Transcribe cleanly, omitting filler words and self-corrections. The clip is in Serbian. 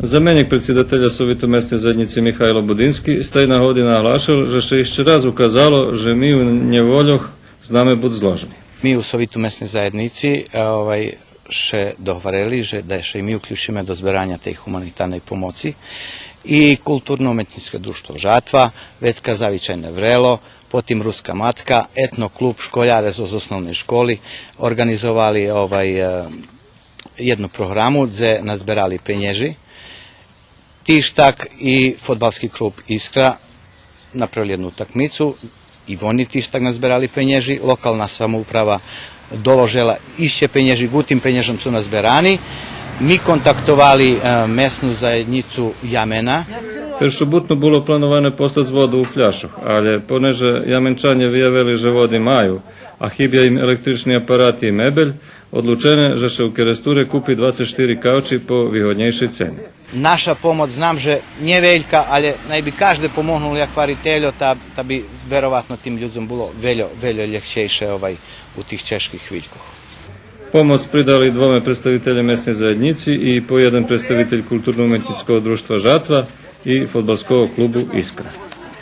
Заменник председателя Совіту местної задниці Михайло Будинський стайна година наглашав, що ще раз указало, що ми у неволях з нами будуть зложені. Mi u Sovitu mesne zajednici še dogovorili, da še i mi uključimo do zbiranja te humanitarne pomoći i kulturno-umetničko društvo Žatva, Vetska zavičajne vrelo, potim Ruska matka, etno klub školjare z osnovne školi organizovali jednu programu gdje nazberali penježi. Tištak i fudbalski klub Iskra napravili jednu utakmicu i oni tištak nazberali penježi. Lokalna samouprava doložila išće penježi, gutim penježom su nazberani. Mi kontaktovali mesnu zajednicu Jamena. Першобутно було плановане постати воду у фляшах, але понеже яменчані виявили, що води мають, а хіб'я їм електричні апарати і мебель, odlučene, že se u Keresture kupi 24 kauči po výhodnejšej ceni. Naša pomoć znam, že nije veljka, ali naj bi každe pomognuli akvariteljo, ta bi verovatno tim ljudom bilo veljo ljehčejše u tih čeških viljkoh. Pomoć pridali dvome predstavitelje mesne zajednici i po jedan predstavitelj kulturno-umetničkog društva Žatva i fudbalskog klubu Iskra.